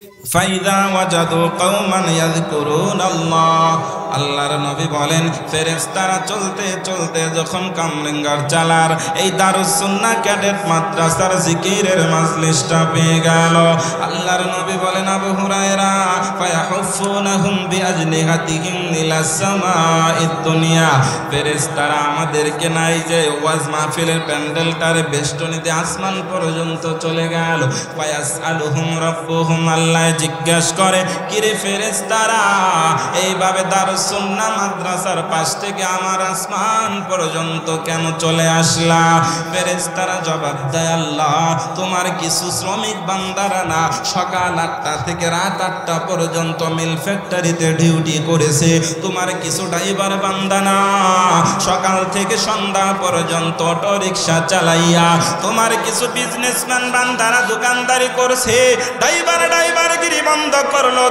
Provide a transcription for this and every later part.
ফাইদা ওয়াজাদু কওমান ইয়াযকুরুনাল্লাহ, আল্লাহর নবী বলেন ফেরেশতারা চলতে চলতে যখন কামরাঙ্গার চালার এই দারুস সুন্নাহ ক্যাডেট মাদ্রাসার জিকিরের মাজলিসটা পেয়ে গেল, আল্লাহর নবী বলেন আবু হুরায়রা ফায়াহুফুনাহুম বিআজনিহাতিহিম ইলাস সামাঈদ দুনিয়া, ফেরেশতারা আমাদেরকে নাই যে ওয়াজ মাহফিলের প্যান্ডেলটার বেষ্টনীতে আসমান পর্যন্ত চলে গেল। ফায়াসআলুহুম রাব্বুহুম, আল্লাহ জিজ্ঞাসা করে কিরে ফেরেশতারা এইভাবে দারুস সুন্নাহ মাদ্রাসার পাশ থেকে আমার আসমান পর্যন্ত কেন চলে আসলা? ফেরেশতারা জবাব দেয় আল্লাহ তোমার কিছু শ্রমিক বান্দারা না সকাল 8টা থেকে রাত 8টা পর্যন্ত মিল ফ্যাক্টরিতে ডিউটি করেছে, তোমার কিছু ড্রাইভার বান্দা না সকাল থেকে সন্ধ্যা পর্যন্ত অটো রিকশা চালাইয়া, তোমার কিছু বিজনেসম্যান বান্দারা দোকানদারি করছে, ড্রাইভারগিরি বন্ধ করলো,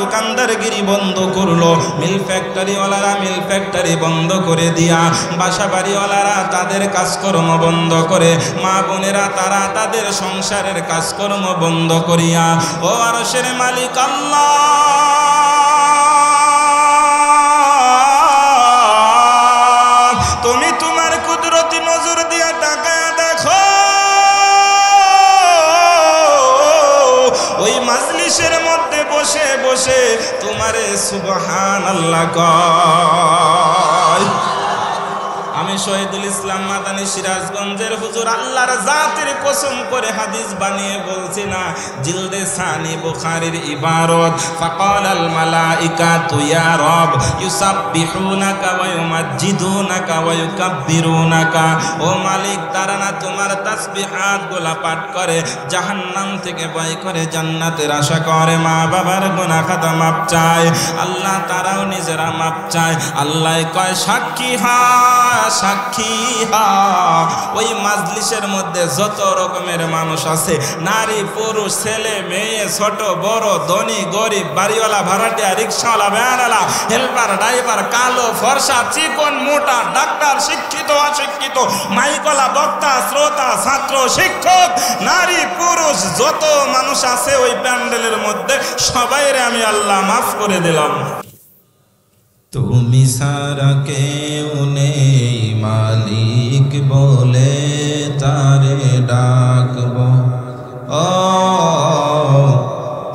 দোকানদারগিরি বন্ধ করলো, মিল ফ্যাক্টরিওয়ালারা মিল ফ্যাক্টরি বন্ধ করে দিয়া, বাসা বাড়িওয়ালারা তাদের কাজকর্ম বন্ধ করে, মা বোনেরা তারা তাদের সংসারের কাজকর্ম বন্ধ করিয়া ও আরশের মালিক আল্লাহ তুমি তোমার কুদরতি নজর দিয়া তাকায়া দেখো ওই মাজলিসের মধ্যে বসে বসে তোমারে সুবহানাল্লাহ কয়। আমি শহীদুল ইসলাম মাদানী সিরাজগঞ্জের হুজুর আল্লাহর জাতের কসম করে হাদিস বানিয়ে বলছি না, জিলদে সানি বুখারীর ইবারত ফাকালাল মালাইকাতু ইয়া রব ইউসাব্বিহুনাকা ওয়া ইউমাজ্জিদুনাকা ওয়া ইউকাব্বিরুনাকা, ও মালিক তারা না তোমার তাসবিহাত গুলা পাঠ করে জাহান্নাম থেকে ভয় করে জান্নাতের আশা করে, মা বাবার গুনাহ খাতা মাপ চায়, আল্লাহ তারাও নিজেরা মাপ চায়, আল্লাহ কয় সাক্ষী সাক্ষী ওই মাজলিসের মধ্যে যত রকমের মানুষ আছে নারী পুরুষ ছেলে মেয়ে ছোট বড় ধনী গরিব বাড়িওয়ালা ভাড়াটিয়া রিক্সাওয়ালা ভ্যানওয়ালা হেল্পার ড্রাইভার কালো ফর্সা চিকন মোটা ডাক্তার শিক্ষিত অশিক্ষিত মাইকওয়ালা বক্তা শ্রোতা ছাত্র শিক্ষক নারী পুরুষ যত মানুষ আছে ওই প্যান্ডেলের মধ্যে সবাইরে আমি আল্লাহ মাফ করে দিলাম। তুমি সারা কেউ নেই মালিক বলে তারে ডাকব, ও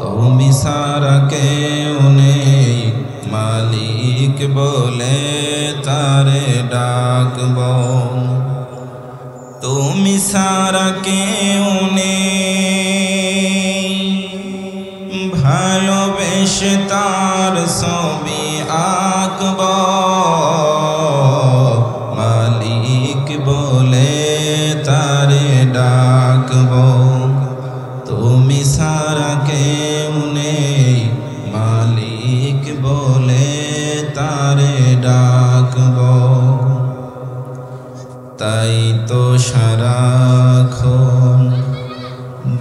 তুমি সারা কেউ নেই মালিক বলে তারে ডাকব, তুমি সারা কেউ নেই ভালোবেসে তার ছবি আঁকব, মালিক বলে তারে ডাকব, তুমি সারা কেউ নেই মালিক বলে তারে ডাকব, তাই তো সারাক্ষণ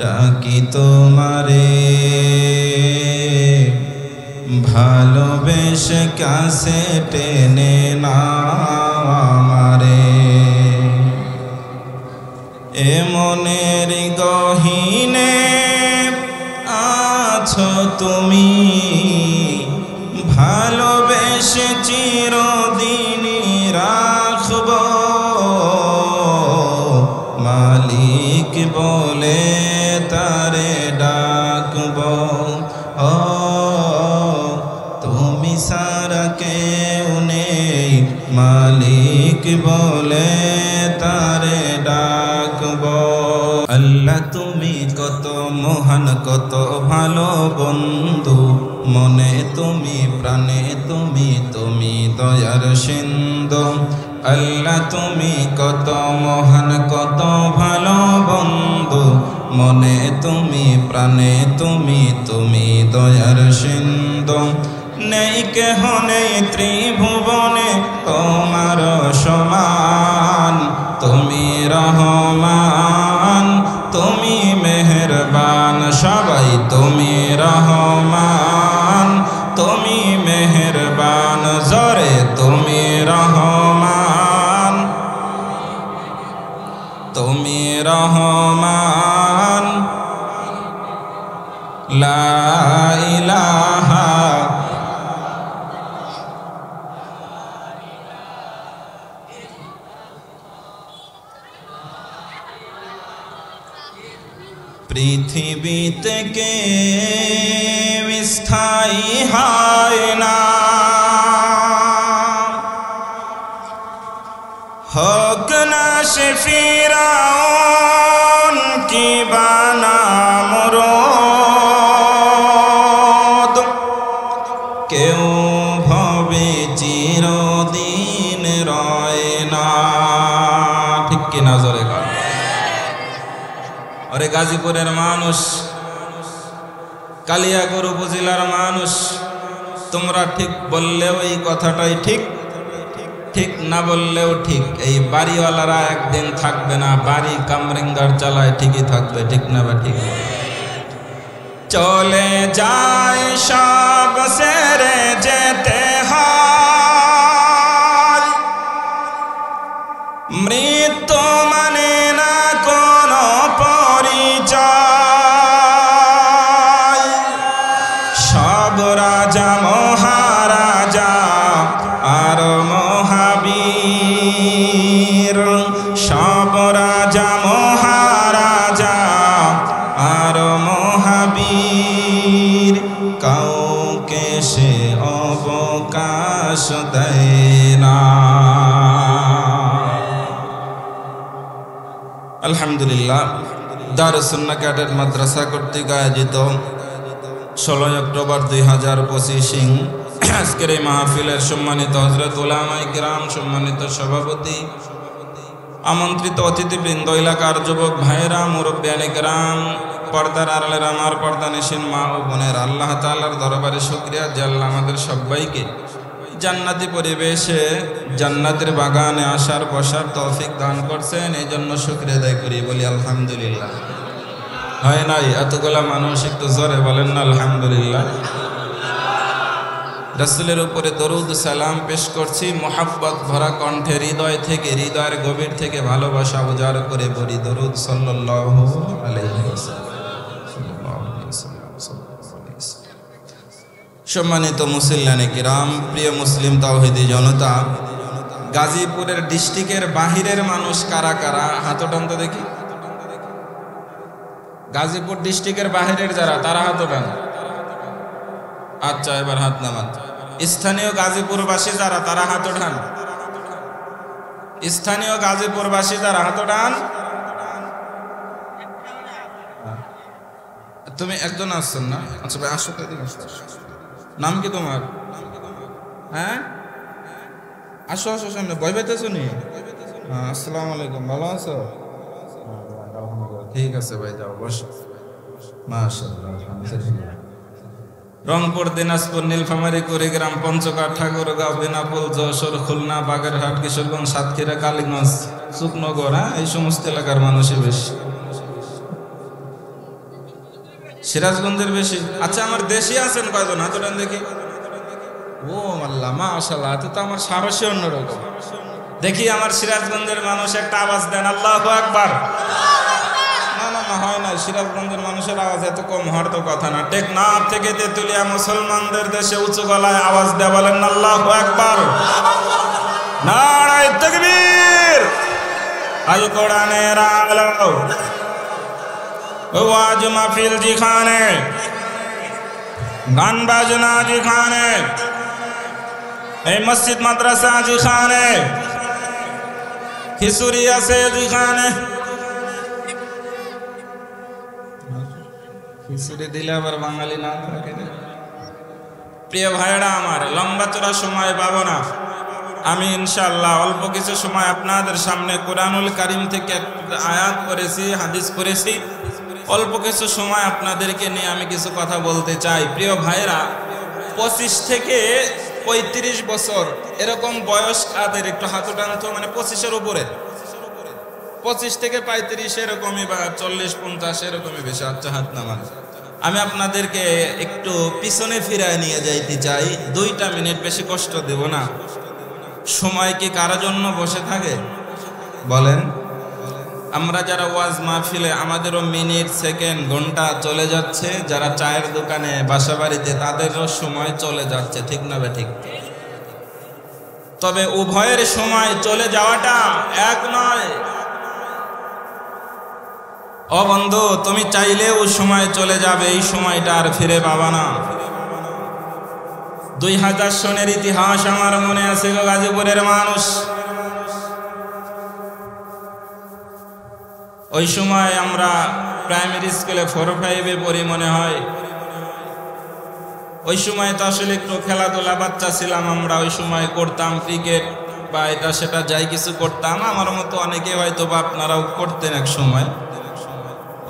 ডাকি তোমারে ভালোবেসে কাছে টেনে নাও আমারে, এ মনের গহীনে আছো তুমি ভালোবেসে চিরদিন রাখব, মালিক বলে তারে ডাকব, ও তুমি সারা কেউ নেই মালিক বলে তারে ডাকব। আল্লাহ তুমি কত মহান কত ভালো বন্ধু, মনে তুমি প্রাণে তুমি তুমি দয়ার সিন্ধু, আল্লাহ তুমি কত মহান কত ভালো বন্ধু, মনে তুমি প্রাণে তুমি তুমি দয়ার সিন্ধু, নেই কেহ নেই ত্রিভুবনে তোমার সমান, তুমি রহমান তুমি মেহেরবান, সবাই তুমি রহমান তুমি মেহেরবান, জরে তুমি রহমান তুমি রহমান, লা ইলাহা পৃথিবীতে কেউ স্থায়ী হয় না, হোক না সে ফিরাউন কি বা নামরুদ, কেউ ভবে চিরদিন রয় না। ঠিক কিনা জোরে কর। ওরে গাজীপুরের মানুষ, কালিয়াগঞ্জ উপজেলার মানুষ, তোমরা ঠিক বললেও এই কথাটাই ঠিক, ঠিক না বললেও ঠিক। এই বাড়িওয়ালারা একদিন থাকবে না, বাড়ি কামরিঙ্গার চালায় ঠিকই থাকবে। ঠিক না বা ঠিক? চলে যায় সব সেরে যেতে হয়, মৃত্যু মানে না কোনো পরিচয়। সব রাজা মহারাজা আর মহাবীর, সব রাজা মহারাজা আর মহাবীর, কাউকে সে অবকাশ দেয় না। আলহামদুলিল্লাহ, দারুস সুন্নাহ ক্যাডেট মাদ্রাসা কর্তৃক আয়োজিত 16 অক্টোবর 2025 আজকের এই মাহফিলের সম্মানিত হযরত উলামায়ে কিরাম, সম্মানিত সভাপতি, আমন্ত্রিত অতিথিবৃন্দ, এলাকার যুবক ভাইরা, মুরব্বিয়ানে কিরাম, পর্দার আড়ালের আমার পর্দানিশীন মা ও বোনের, আল্লাহ তাআলার দরবারে শুকরিয়া যে আল্লাহ আমাদের সবাইকে জান্নাতি পরিবেশে জান্নাতের বাগানে আসার বসার তৌফিক দান করছেন। এই জন্য শুকরিয়া আদায় করি, বলি আলহামদুলিল্লাহ। হয় নাই? এতগুলা মানুষ একটু জোরে বলেন না আলহামদুলিল্লাহ। রাসূলের উপরে দরুদ সালাম পেশ করছি, মোহাব্বত ভরা কণ্ঠে, হৃদয় থেকে, হৃদয়ের গভীর থেকে ভালোবাসা উজাড় করে বলি দরুদ সাল্লাল্লাহু আলাইহি ওয়াসাল্লাম। সম্মানিত মুসল্লিয়ানে কিরাম, প্রিয় মুসলিম তাওহীদি জনতা, গাজীপুরের ডিস্ট্রিক্টের বাহিরের মানুষ কারা কারা হাত ওঠান তো দেখি। গাজীপুর ডিস্ট্রিক্টের বাহিরের যারা, তারা হাত ওঠান। আচ্ছা, এবার হাত নামান। স্থানীয় গাজীপুরবাসী যারা, তারা হাত ওঠান। স্থানীয় গাজীপুরবাসী যারা, হাত ওঠান। তুমি একজন আসছেন না? আচ্ছা ভাই, আসো। নাম কি তোমার? হ্যাঁ, আসো আসো, সামনে ভয় পাইতেছো নি? আসসালামু আলাইকুম, ভালো আছো? ঠিক আছে ভাই, যাও বসো। মাশাআল্লাহ, আলহামদুলিল্লাহ। রংপুর, দিনাজপুর, নীলফামারী, কুড়িগ্রাম, পঞ্চগড়, ঠাকুরগাঁও, বেনাপোল, যশোর, খুলনা, বাগেরহাট, কিশোরগঞ্জ, সাতক্ষীরা, কালীগঞ্জ, শুকনগর, এই সমস্ত এলাকার মানুষই বেশি। সিরাজগঞ্জের বেশি। আচ্ছা, আমার দেশে আছেন কয়জন? হাত ওঠান দেখি। ও আল্লাহ, মাশাআল্লাহ, তো আমার সাহসী অন্যরকম। দেখি আমার সিরাজগঞ্জের মানুষ একটা আওয়াজ দেন, আল্লাহু আকবার। না না না, হয় না, সিরাজগঞ্জের মানুষের আওয়াজ এত কম হওয়ার তো কথা না। টেকনাফ থেকে তেতুলিয়া মুসলমানদের দেশে উঁচু গলায় আওয়াজ দেয়া, বলেন আল্লাহু আকবার, নারায়ে তাকবীর। আল কোরআনের আলো ওয়াজ মাহফিল যেখানে, গান বাজনা যেখানে, এই মসজিদ মাদ্রাসা যেখানে, খিচুড়ি আছে যেখানে, খিচুড়ি দিলে আবার বাঙালি না থাকে না। প্রিয় ভাইরা আমার, লম্বা চড়া সময় পাবো না আমি, ইনশাআল্লাহ অল্প কিছু সময় আপনাদের সামনে কোরআনুল কারীম থেকে একটা আয়াত পড়েছি, হাদিস পড়েছি। অল্প কিছু সময় আপনাদেরকে নিয়ে আমি কিছু কথা বলতে চাই। প্রিয় ভাইরা, 25 থেকে 35 বছর এরকম বয়স কাদের? একটু হাত উঠান তো, মানে 25-এর উপরে, 25 থেকে 35 এরকমই, বা 40-50 এরকমই বেশি। আচ্ছা, হাত নামান। আমি আপনাদেরকে একটু পিছনে ফিরায় নিয়ে যাইতে চাই। 2টা মিনিট, বেশি কষ্ট দেব না। সময় কি কারো জন্য বসে থাকে? বলেন। আমরা যারা ওয়াজ মাহফিলে আমাদেরও মিনিট সেকেন্ড ঘন্টা চলে যাচ্ছে, যারা চায়ের দোকানে বাসা বাড়িতে তাদেরও সময় চলে যাচ্ছে, ঠিক না ঠিক? তবে উভয়ের সময় চলে যাওয়াটা এক নয়। ও বন্ধু, তুমি চাইলেও সময় চলে যাবে, এই সময়টা আর ফিরে পাবা না। 2000 সনের ইতিহাস আমার মনে আছে গো, গাজীপুরের মানুষ। ওই সময় আমরা প্রাইমারি স্কুলে 4-5-এ পড়ি মনে হয়। ওই সময় তো আসলে একটু খেলাধুলা বাচ্চা ছিলাম আমরা, ওই সময় করতাম ক্রিকেট বা এটা সেটা যাই কিছু করতাম। আমার মতো অনেকে হয়তো বা আপনারাও করতেন এক সময়।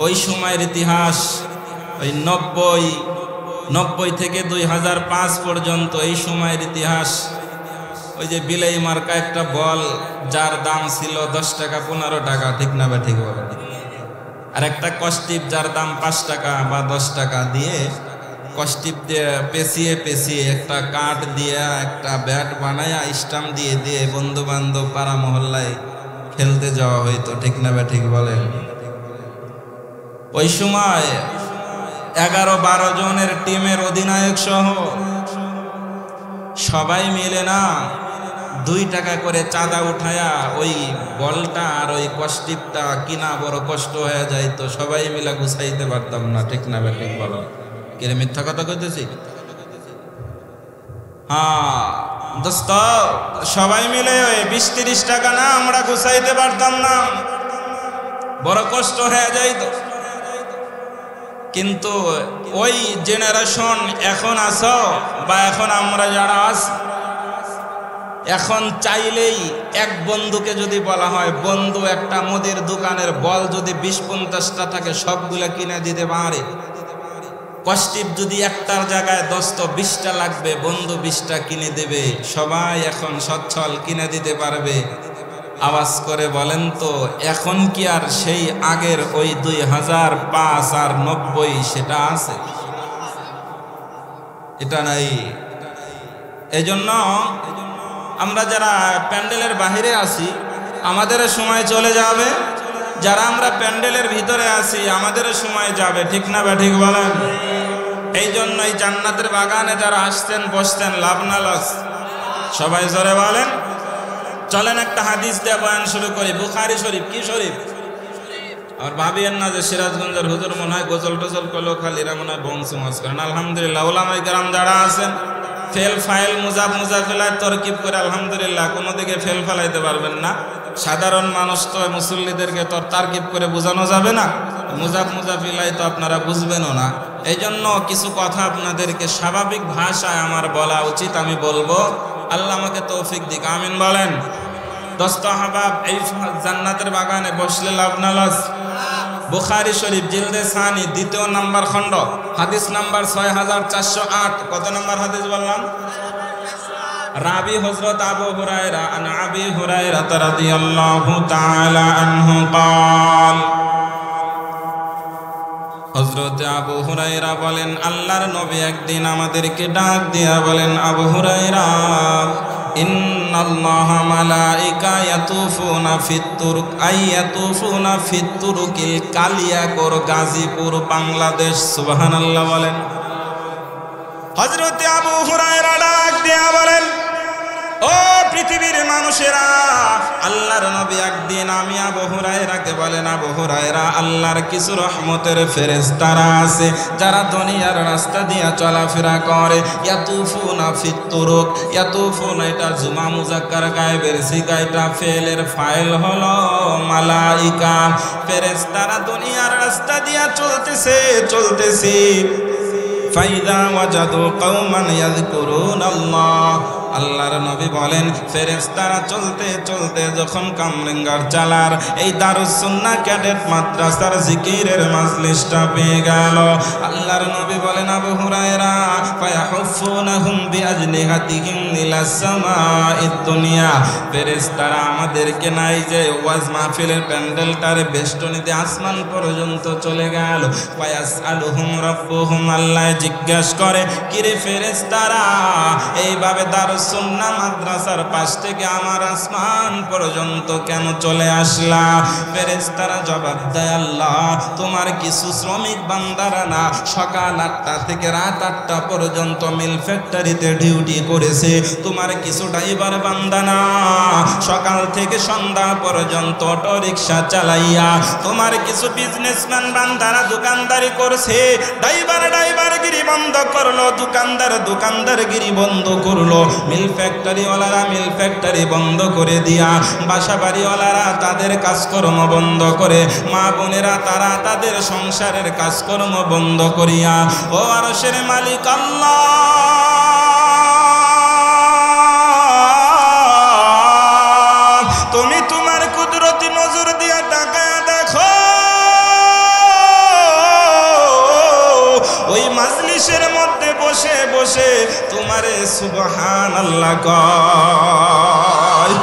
ওই সময়ের ইতিহাস, ওই 90 থেকে 2005 পর্যন্ত এই সময়ের ইতিহাস। ওই যে বিলাই মার্কা একটা বল, যার দাম ছিল 10 টাকা 15 টাকা, ঠিক না ঠিক বলে, আর একটা কস্টিপ যার দাম 5 টাকা বা 10 টাকা দিয়ে কস্টিপ দিয়ে পেঁচিয়ে পেঁচিয়ে একটা কাঠ দিয়ে একটা ব্যাট বানায়া স্টাম্প দিয়ে দিয়ে বন্ধু বান্ধব পাড়া মহল্লায় খেলতে যাওয়া হইতো, ঠিক না ঠিক বলেন। ওই সময় 11-12 জনের টিমের অধিনায়ক সহ সবাই মিলে না 2 টাকা করে চাঁদা উঠায়া ওই বলটা আর ওই কস্টিপটা কিনা বড় কষ্ট হয়ে যাইতো, সবাই মিলে গুছাইতে পারতাম না, ঠিক না ঠিক বলো? কিরে মিথ্যা কথা কইতেছি? হ্যাঁ দোস্ত, সবাই মিলে ওই 20-30 টাকা না আমরা গুছাইতে পারতাম না, বড় কষ্ট হয়ে যাইতো। কিন্তু ওই জেনারেশন এখন আছো বা এখন আমরা যারা আছি, এখন চাইলেই এক বন্ধুকে যদি বলা হয়, বন্ধু একটা মুদির দোকানের বল যদি 20-50টা থাকে সবগুলা কিনে দিতে পারে। কস্টিপ যদি একটার জায়গায় 10-20টা লাগবে, বন্ধু 20টা কিনে দেবে। সবাই এখন সচ্ছল কিনে দিতে পারবে। আওয়াজ করে বলেন তো, এখন কি আর সেই আগের ওই 2005 আর 90 সেটা আছে? এটা নাই। এজন্য আমরা যারা প্যান্ডেলের বাহিরে আছি আমাদের সময় চলে যাবে, যারা আমরা প্যান্ডেলের ভিতরে আছি আমাদের সময় যাবে, ঠিক না ঠিক বলেন? এই জন্যই জান্নাতের বাগানে যারা আসতেন বসতেন, লাভ না লস? সবাই জোরে বলেন। চলেন একটা হাদিস দিয়ে বয়ান শুরু করি। বুখারী শরীফ। কি শরীফ? আর ভাবিয়েন না যে সিরাজগঞ্জের হুজুর মনে হয় গজল টজল করলেও খালি এরা মনে হয় বংশ মাস করেন। আলহামদুলিল্লাহ, ওলামায়ে কেরাম যারা আছেন ফেল ফাইল মুজাফেলায় তরকিব করে আলহামদুলিল্লাহ, কোনো দিকে ফেল ফেলাইতে পারবেন না। সাধারণ মানুষ তো মুসল্লিদেরকে তো তারকিব করে বোঝানো যাবে না, মুজাফিলাই তো আপনারা বুঝবেনও না। এই জন্য কিছু কথা আপনাদেরকে স্বাভাবিক ভাষায় আমার বলা উচিত, আমি বলবো। আল্লাহ আমাকে তৌফিক দিক, আমিন বলেন। দোস্ত হাবাব, এই জান্নাতের বাগানে বসলে লাভ না লস? বুখারী শরীফ জিলদে সানি 2 নম্বর খণ্ড, হাদিস নাম্বার 6408। কত নম্বর হাদিস বললাম? রাবি হযরত আবু হুরায়রা আন আবি হুরায়রা রাদিয়াল্লাহু তাআলা আনহু قال, হযরত আবু হুরায়রা বলেন আল্লাহর নবী একদিন আমাদেরকে ডাক দিয়া বলেন, আবু হুরায়রা, ইন্নাল্লাহা মালাইকা ইয়াতুফুনা ফিত তুরুক আইয়াতুফুনা ফিত তুরুকিল কালিয়াকোর, গাজীপুর, বাংলাদেশ। সুবহানাল্লাহ বলেন। হযরত আবু হুরায়রা ডাক দিয়া বলেন, ও পৃথিবীর মানুষেরা, আল্লাহর নবী একদিন আমি আবু হুরায়রাকে বলেন, আবু হুরায়রা, আল্লাহর কিছু রহমতের ফেরেশতারা আছে যারা দুনিয়ার রাস্তা দিয়া চলাফেরা করে। ইয়াতুফুনা ফিত তুরুক, ইয়াতুফুনা এটা জুমা মুজাক্কার গায়েবের সিগা, এটা ফেলের ফাইল হলো মালাইকা। ফেরেশতারা দুনিয়ার রাস্তা দিয়া চলতেছে। ফাইদা ওয়াজাদু কওমান ইয়াযকুরুনাল্লাহ, আল্লাহর নবী বলেন ফেরেশতারা চলতে চলতে যখন কামরেঙ্গার চালার এই দারুস সুন্নাহ ক্যাডেট মাদ্রাসার জিকিরের মাজলিসটা পেয়ে গেল, আল্লাহর নবী বলেন, আবু হুরায়রা, ফায়াহুফুনাহুম বিআজনিহাতিহিম ইলাস সামাঈদ দুনিয়া, ফেরেশতারা আমাদেরকে নাই যে ওয়াজ মাহফিলের প্যান্ডেলটার বেষ্টনীতে আসমান পর্যন্ত চলে গেল। ফায়াসআলুহুম রাব্বুহুম, আল্লাহ জিজ্ঞাসা করে, কিরে ফেরেশতারা, এইভাবে দারুস দারুস সুন্নাহ মাদ্রাসার পাশ থেকে আমার আসমান পর্যন্ত কেন চলে আসলা? ফেরেশতারা জবাব দেয়, আল্লাহ তোমার কিছু শ্রমিক বান্দারা না সকাল 8টা থেকে রাত 8টা পর্যন্ত মিল ফ্যাক্টরিতে ডিউটি করেছে, তোমার কিছু ড্রাইভার বান্দা না সকাল থেকে সন্ধ্যা পর্যন্ত অটো রিক্সা চালাইয়া, তোমার কিছু বিজনেসম্যান বান্দারা দোকানদারি করছে, ড্রাইভারগিরি বন্ধ করলো, দোকানদারগিরি বন্ধ করলো, মিল ফ্যাক্টরিওয়ালারা মিল ফ্যাক্টরি বন্ধ করে দিয়া, বাসা বাড়িওয়ালারা তাদের কাজকর্ম বন্ধ করে, মা বোনেরা তারা তাদের সংসারের কাজকর্ম বন্ধ করিয়া ও আরশের মালিক আল্লাহ তুমি তোমার কুদরতি নজর দিয়া তাকায়া দেখো ওই মাজলিসের মধ্যে বসে বসে তোমারে সুবহানাল্লাহ কয়।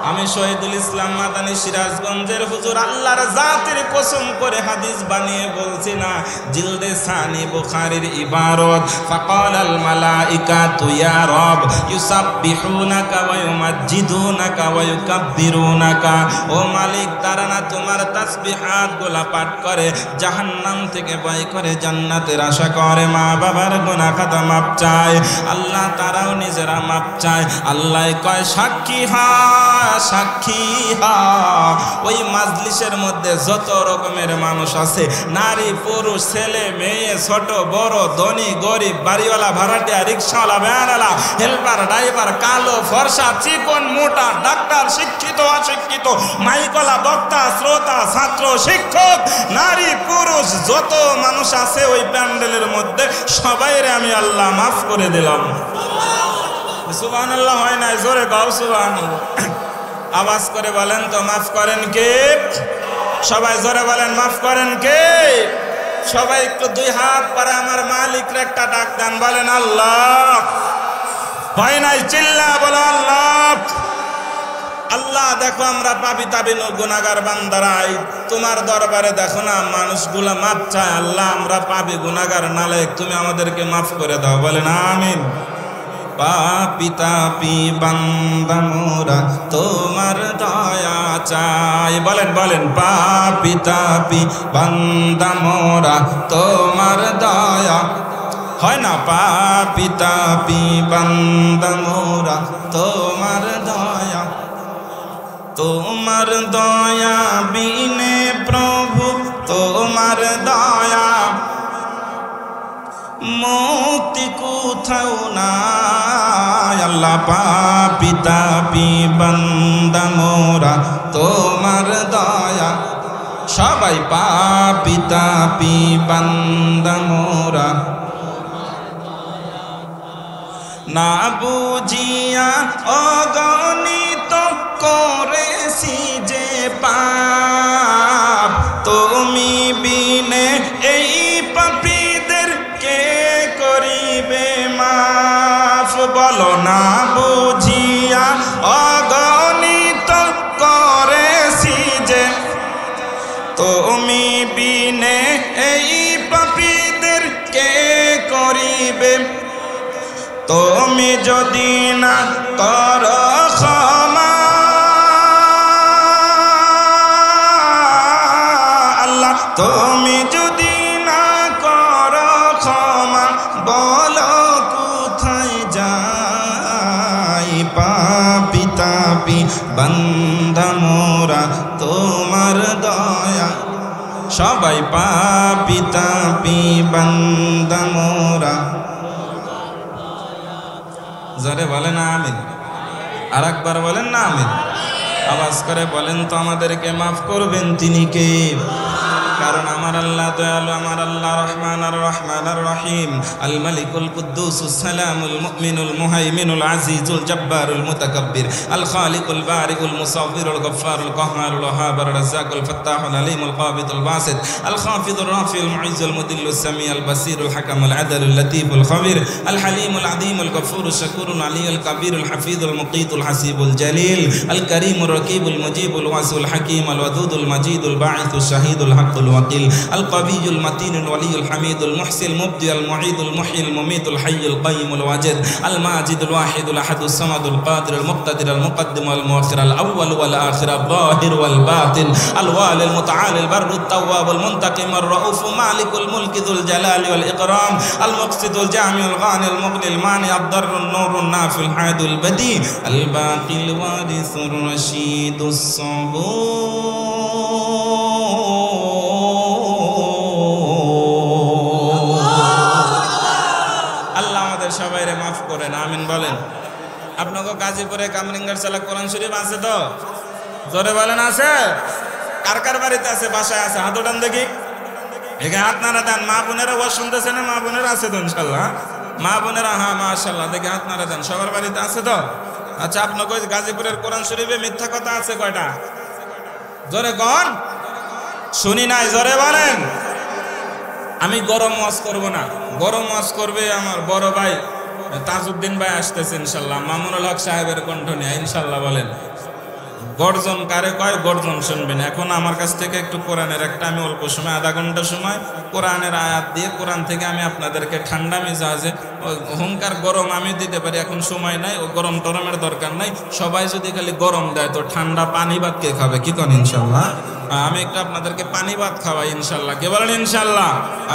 আমি শহীদুল ইসলাম মাদানী সিরাজগঞ্জের হুজুর আল্লাহর জাতের কসম করে হাদিস বানিয়ে বলছি না, জিলদে সানি বুখারীর ইবারত, ফাকালাল মালাইকাতু ইয়া রব ইউসাব্বিহুনাকা ওয়া ইউমাজ্জিদুনাকা ওয়া ইউকাব্বিরুনাকা, ও মালিক তারা না তোমার তাসবিহাত গুলা পাঠ করে, জাহান্নাম থেকে ভয় করে, জান্নাতের আশা করে, মা বাবার গুনাহ খাতা মাপ চায়, আল্লাহ তারাও নিজেরা মাপ চায়। আল্লাহ কয় সাক্ষী সাক্ষী ওই মাজলিসের মধ্যে যত রকমের মানুষ আছে, নারী পুরুষ ছেলে মেয়ে ছোট বড় ধনী গরিব বাড়িওয়ালা ভাড়াটিয়া রিক্সাওয়ালা ভ্যানওয়ালা হেল্পার ড্রাইভার কালো ফর্সা চিকন মোটা ডাক্তার শিক্ষিত অশিক্ষিত মাইকওয়ালা বক্তা শ্রোতা ছাত্র শিক্ষক নারী পুরুষ যত মানুষ আছে ওই প্যান্ডেলের মধ্যে সবাইরে আমি আল্লাহ মাফ করে দিলাম। সুবহানাল্লাহ হয় নাই? জোরে গাও সুবহানাল্লাহ। আওয়াজ করে বলেন তো মাফ করেন কে? সবাই জোরে বলেন মাফ করেন কে? সবাই একটু দুই হাত পারে আমার মালিকরে একটা ডাক দেন, বলেন আল্লাহ। হয় নাই? চিল্লা বলো আল্লাহ। আল্লাহ দেখো আমরা পাপী তাবিন গুনাহগার বান্দারাই তোমার দরবারে দেখো না মানুষগুলা মাপ চায়, আল্লাহ আমরা পাপী গুনাহগার নালায়েক, তুমি আমাদেরকে মাফ করে দাও, বলেন আমিন। পাপী তাপী বান্দা মোরা তোমার দয়া চাই, বলেন বলেন পাপী তাপী বান্দা মোরা তোমার দয়া হয় না, পাপী তাপী বান্দা মোরা তোমার দয়া, তোমার দয়া বিনে প্রভু তোমার দয়া মুক্তি কোথাও নাই, আল্লাহ পাপী তাপী বান্দা মোরা তোমার দয়া, সবাই পাপী তাপী বান্দা মোরা না বুঝিয়া অগণিত করেছি যে পাপ, তুমি বিনে এই পাপীদের কে করিবে মাফ, বলো না বুঝিয়া অগণিত করেছি যে, তুমি বিনে এই পাপীদের কে করিবে, তুমি যদি না কর ক্ষমা আল্লাহ, তুমি যদি না কর ক্ষমা বলো কোথায় যাই, পাপী তাপী বান্দা মোরা তোমার দয়া, সবাই পাপী তাপী বান্দা মোরা, জোরে বলেন আমিন। আর একবার বলেন না আমিন। আওয়াজ করে বলেন তো আমাদেরকে মাফ করবেন তিনি কে? কারণ আমার আল্লাহ দয়ালু, আমার আল্লাহ রহমান আর রহমান আর রহিম, আল মালিকুল কুদ্দুসুস সালামুল মুমিনুল মুহাইমিনুল আজিজুল জব্বারুল মুতাকাব্বির, আল খালিকুল বারিকুল মুসাব্বিরুল গফফারুল কাহ্হারুল ওয়াহাবুর রাজ্জাকুল ফাত্তাহুল আলিমুল কাবিদুল বাসিত, আল খাফিদুর রাফিউল মুইজ্জুল মুদিল্লুস সামিউল বাসিরুল হাকামুল আদালুল লতীফুল খবীর, আল হালিমুল আযীমুল গফুরুশ শাকুরুল আলিয়ুল কাবীরুল হাফিজুল মুকীতুল হাসিবুল জালিল, আল কারীমুর রকীবুল মুজিবুল ওয়াসিউল হাকীম, আল ওয়াদুদুল মাজিদুল বাঈসুশ শাহীদুল হকুল الوكيل القوي المتين الولي الحميد المحسن المبدي المعيد المحيي المميت الحي القيوم الواجد الماجد الواحد الأحد الصمد القادر المقتدر المقدم والمؤخر الأول والآخر الظاهر والباطن الوالي المتعالي البر التواب المنتقم الرؤوف مالك الملك ذو الجلال والإكرام المقسط الجامع الغاني المغني المانع الضر النور النافع الحاد البديع الباقي الوارث الرشيد الصبور আল্লাহ আমাদের সবাইরে মাফ করেন আমিন বলেন। আপনাকে গাজীপুরে কামরিঙ্গার চালা কোরআন শরীফ আছে তো? জোরে বলেন আছে? কার কার বাড়িতে আছে, বাসায় আছে? হাত ওঠান দেখি, এখানে হাত নাড়া দেন। মা বোনেরা ওয়াজ শুনতেছে না? মা বোনেরা আছে তো ইনশাল্লাহ? মা বোনেরা হ্যাঁ মাশাআল্লাহ, দেখি হাত নাড়া দেন। সবার বাড়িতে আছে তো? আচ্ছা, আপনাকে গাজীপুরের কোরআন শরীফে মিথ্যা কথা আছে কয়টা? জোরে কোন শুনি নাই, জোরে বলেন। আমি গরম ওয়াজ করব না, গরম ওয়াজ করবে আমার বড় ভাই তাজউদ্দিন ভাই আসতেছে ইনশাল্লাহ, মামুনুল হক সাহেবের কণ্ঠ নিয়ে ইনশাল্লাহ। বলেন গর্জন কারে কয়? গর্জন শুনবেন। এখন আমার কাছ থেকে একটু কোরআনের একটা, আমি অল্প সময় আধা ঘন্টা সময় কোরআনের আয়াত দিয়ে কোরআন থেকে আমি আপনাদেরকে ঠান্ডা মেজাজে হুঙ্কার গরম আমি দিতে পারি। এখন সময় নাই, ও গরম টরমের দরকার নাই। সবাই যদি খালি গরম দেয় তো ঠান্ডা পানি ভাত কে খাবে? কি করেন ইনশাল্লাহ? আমি একটু আপনাদেরকে পানি ভাত খাওয়াই ইনশাল্লাহ। কে বলেন ইনশাল্লাহ?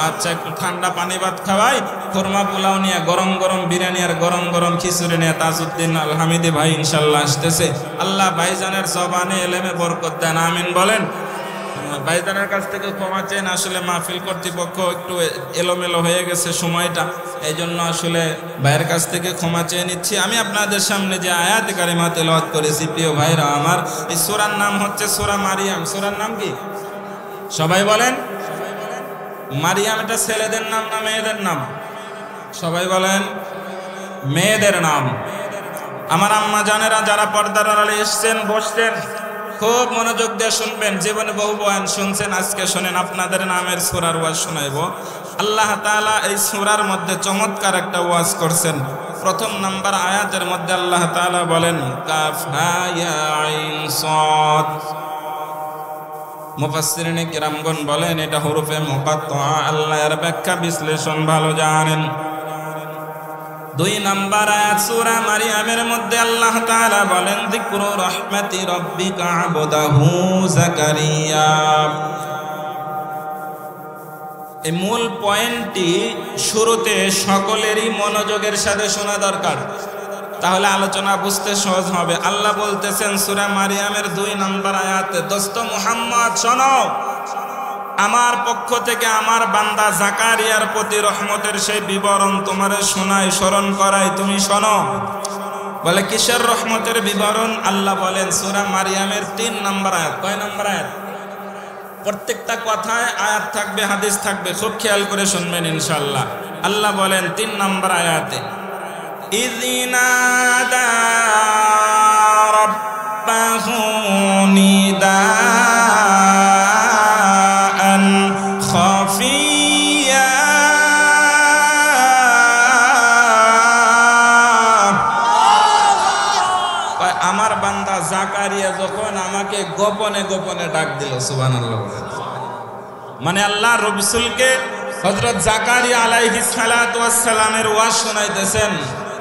আচ্ছা, একটু ঠান্ডা পানি ভাত খাওয়াই, কোরমা পোলাও নিয়ে, গরম গরম বিরিয়ানি আর গরম গরম খিচুড়ি নিয়ে তাজউদ্দিন আল হামিদি ভাই ইনশাল্লাহ আসতেছে। আল্লাহ ভাইজানের জবানে এলেমে বরকত দেন আমিন বলেন। ভাইজানের কাছ থেকে ক্ষমা চেন, আসলে মাহফিল কর্তৃপক্ষ একটু এলোমেলো হয়ে গেছে সময়টা, এই জন্য আসলে ভাইয়ের কাছ থেকে ক্ষমা চেয়ে নিচ্ছি। আমি আপনাদের সামনে যে আয়াত কারিমা তেলাওয়াত করেছি প্রিয় ভাইরা আমার, এই সূরার নাম হচ্ছে সূরা মারিয়াম। সূরার নাম কি? সবাই বলেন। মারিয়াম এটা ছেলেদের নাম না মেয়েদের নাম? সবাই বলেন। মেয়েদের নাম। আমার আম্মা জানেরা যারা পর্দার আড়ালে এসছেন, বসছেন, খুব মনোযোগ দিয়ে শুনবেন। জীবনে বহু বয়ান শুনছেন, আজকে শোনেন, আপনাদের নামের সূরার ওয়াজ শোনাইব। আল্লাহ তাআলা এই সূরার মধ্যে চমৎকার একটা ওয়াজ করছেন। প্রথম নাম্বার আয়াতের মধ্যে আল্লাহ তাআলা বলেন কাফ হা ইয়া আইন সাদ। মুফাসসিরিনে কিরামগণ বলেন এটা হরফে মুকাত্তা। আল্লাহ এর ব্যাখ্যা বিশ্লেষণ ভালো জানেন। দুই নাম্বার আয়াত সূরা মারিয়ামের মধ্যে আল্লাহ তাআলা বলেন যিকরু রাহমাতি রাব্বিকা আবদাহু যাকারিয়া। এই মূল পয়েন্টটি শুরুতে সকলেরই মনোযোগের সাথে শোনা দরকার, তাহলে আলোচনা বুঝতে সহজ হবে। আল্লাহ বলতেছেন সূরা মারিয়ামের 2 নম্বর আয়াতে, দোস্ত মুহাম্মদ শোনো, আমার পক্ষ থেকে আমার বান্দা জাকারিয়ার প্রতি রহমতের সেই বিবরণ তোমারে শোনাই, স্মরণ করাই, তুমি শোনো। বলে কিসের রহমতের বিবরণ? আল্লাহ বলেন সূরা মারিয়ামের 3 নম্বর আয়াত। কয় নম্বর আয়াত? প্রত্যেকটা কথায় আয়াত থাকবে, হাদিস থাকবে, খুব খেয়াল করে শুনবেন ইনশাআল্লাহ। আল্লাহ বলেন 3 নম্বর আয়াতে, ইযনাদা রাব্বাহু নিদাআন খাফিয়া। আমার বান্দা জাকারিয়া যখন আমাকে গোপনে গোপনে ডাক দিল, সুবহানাল্লাহ। মানে আল্লাহ রাসূলকে হযরত জাকারিয়া আলাইহিস সালাতু ওয়াস সালামের ওয়াজ শোনাইতেছেন।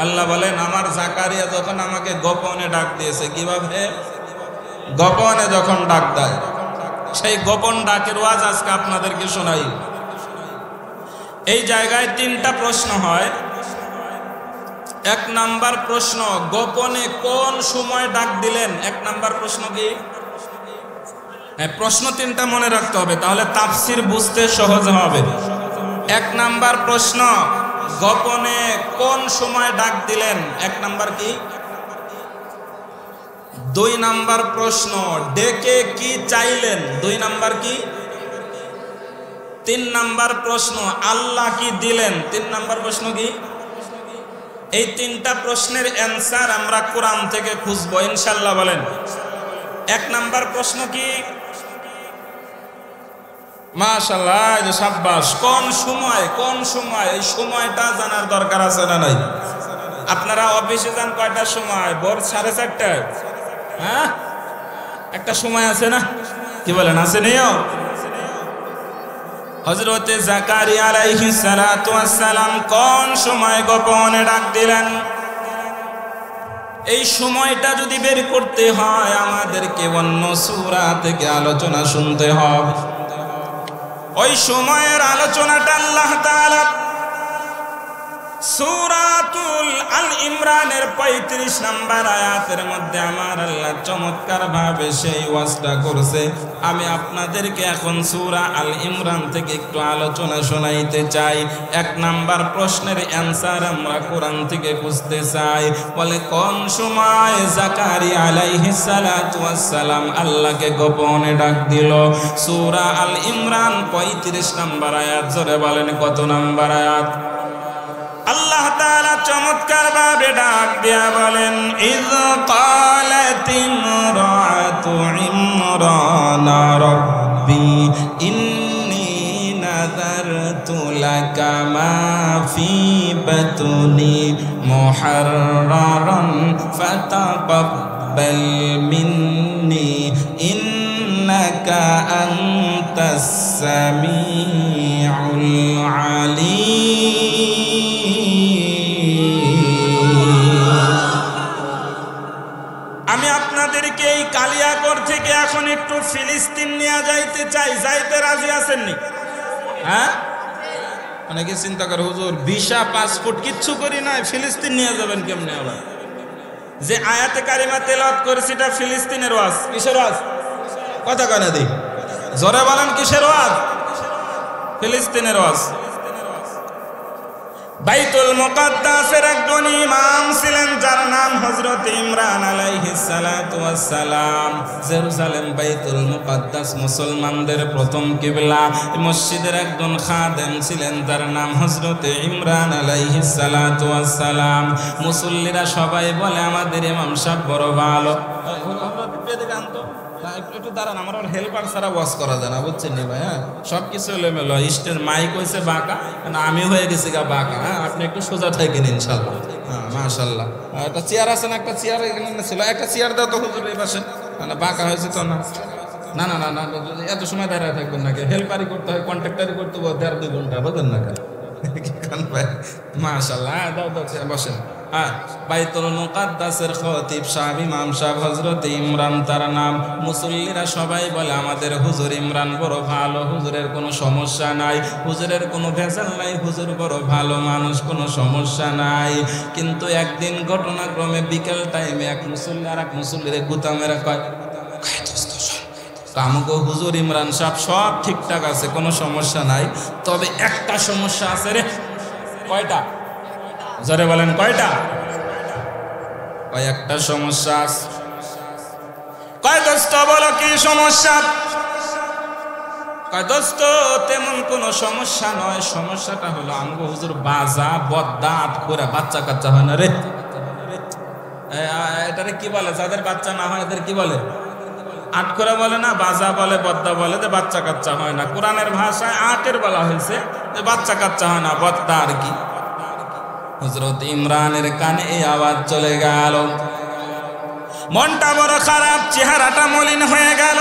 আল্লাহ বলেন আমার জাকারিয়া যখন আমাকে গোপনে ডাক দিয়েছে। কিভাবে? গোপনে যখন ডাক দেয়, সেই গোপন ডাকের ওয়াজ আজকে আপনাদেরকে শোনাই। এই জায়গায় 3টা প্রশ্ন হয়। 1 নাম্বার প্রশ্ন, গোপনে কোন সময় ডাক দিলেন? 1 নাম্বার প্রশ্ন কি? প্রশ্ন 3টা মনে রাখতে হবে, তাহলে তাফসীর বুঝতে সহজ হবে। 1 নাম্বার প্রশ্ন, গোপনে কোন সময় ডাক দিলেন? 1 নাম্বার কি? 2 নাম্বার প্রশ্ন, ডেকে কি চাইলেন? 2 নাম্বার কি? 3 নাম্বার প্রশ্ন, আল্লাহ কি দিলেন? 3 নাম্বার প্রশ্ন কি? এই 3টা প্রশ্নের অ্যানসার আমরা কোরআন থেকে খুঁজবো ইনশাআল্লাহ। বলেন 1 নাম্বার প্রশ্ন কি? মাশাআল্লাহ, যে সাব্বাস। কোন সময়? কোন সময়? এই সময়টা জানার দরকার আছে না নাই? আপনারা অফিসে যান কয়টার সময়? ভোর 4:30টায়। হ্যাঁ, একটা সময় আছে না? কি বলেন, আছে নিও? হযরতে জাকারিয়া আলাইহিস সালাতু ওয়াস সালাম কোন সময় গোপনে ডাক দিলেন? এই সময়টা যদি বের করতে হয় আমাদেরকে অন্য সূরা থেকে আলোচনা শুনতে হবে। ওই সময়ের আলোচনাটা আল্লাহ তাআলা সূরাতুল আল ইমরানের ৩৫ নম্বর আয়াতের মধ্যে আমার আল্লাহ চমৎকার ভাবে সেই ওয়াজটা করছে। আমি আপনাদেরকে এখন সূরা আল ইমরান থেকে একটু আলোচনা শোনাইতে চাই। ১ নাম্বার প্রশ্নের অ্যানসার আমরা কোরআন থেকে খুঁজতে চাই। বলে কোন সময় জাকারিয়া আলাইহিস সালাতু ওয়াস সালাম আল্লাহকে গোপনে ডাক দিল? সূরা আল ইমরান ৩৫ নম্বর আয়াত। জোরে বলেন কত নাম্বার আয়াত? আল্লাহ তাআলা চমৎকার ভাবে ডাক দিয়া বলেন, ইয ক্বালাত ইমরাতু ইমরান রাব্বি ইন্নী নাযারতু লাকা মা ফি বাতনি মুহাররারান ফাতাকাব্বাল মিন্নি ইন্নাকা আনতাস সামিউল আলীম। আমি আপনাদেরকে এই কালিয়াকড় থেকে এখন একটু ফিলিস্তিন নিয়ে যাইতে চাই। যাইতে রাজি আছেননি? হ্যাঁ, অনেকে চিন্তা করে হুজুর ভিসা পাসপোর্ট কিচ্ছু করি নাই, ফিলিস্তিন নিয়ে যাবেন কেমনে? আবার যে আয়াতে কারিমা তেলাওয়াত করেছি এটা ফিলিস্তিনের ওয়াজ। কিসের ওয়াজ? কথা কানে দেই, জোরে বলেন কিসের ওয়াজ? ফিলিস্তিনের ওয়াজ। বাইতুল মুকাদ্দাসের একজন ইমাম ছিলেন যার নাম হযরত ইমরান আলাইহিস সালাতু ওয়াস সালাম। জেরুজালেম বাইতুল মুকাদ্দাস মুসলমানদের প্রথম কিবলা। মসজিদের একজন খাদেম ছিলেন যার নাম হযরত ইমরান আলাইহিস সালাতু ওয়াস সালাম। মুসল্লিরা সবাই বলে আমাদের ইমাম সাহেব বড় ভালো। একটু দাঁড়ান, আমার হেল্পার ছাড়া ওয়াজ করা যায় না, বুঝছেন নি ভাই? হ্যাঁ, সব কিছু এলোমেলো। স্টের মাইক হয়েছে বাঁকা, আমি হয়ে গেছি গা বাঁকা। হ্যাঁ, আপনি একটু সোজা থাকেন ইনশাল্লাহ। হ্যাঁ, মাশাল্লাহ। একটা চেয়ার আছে না? একটা চেয়ার এখানে ছিল, একটা চেয়ার দাও তো হুজুর এই পাশে। না বাঁকা হয়েছে তো না? না না না না, এত সময় দাঁড়ায় থাকবেন নাকি? হেল্পারই করতে হয়, কন্ট্রাক্টারই করতে হবে ১.৫-২ ঘন্টা, বুঝলেন না? মাশাল্লাহ। দাও দাও, বসেন। হ্যাঁ, বাইতুল মুকাদ্দাসের খতিব সাহেব ইমাম সাহেব হযরত ইমরান তার নাম। মুসল্লিরা সবাই বলে আমাদের হুজুর ইমরান বড় ভালো, হুজুরের কোনো সমস্যা নাই, হুজুরের কোনো ভেজাল নাই, হুজুর বড় ভালো মানুষ, কোনো সমস্যা নাই। কিন্তু একদিন ঘটনাক্রমে বিকেল টাইমে এক মুসল্লি আর এক মুসল্লিরে গুতা মেরে কয়, আমাকে হুজুর ইমরান সাহেব সব ঠিকঠাক আছে, কোনো সমস্যা নাই, তবে একটা সমস্যা আছে রে। কয়টা? জোরে বলেন কয়টা? কয়েকটা সমস্যা আছে। কয় দোস্ত বলো কি সমস্যা? কয় দোস্ত তেমন কোনো সমস্যা নয়, সমস্যাটা হলো আমগো হুজুর বাজা বদ্দাত করে বাচ্চা কাচ্চা হয় না রে। এটারে কি বলে? যাদের বাচ্চা না হয় এদের কি বলে? আট করে বলে না, বাজা বলে, বদ্দা বলে, যে বাচ্চা কাচ্চা হয় না। কোরআনের ভাষায় আটের বলা হয়েছে, যে বাচ্চা কাচ্চা হয় না, বদ্দা আর কি। হযরত ইমরানের কানে এই আওয়াজ চলে গেল, মনটা বড় খারাপ, চেহারাটা মলিন হয়ে গেল।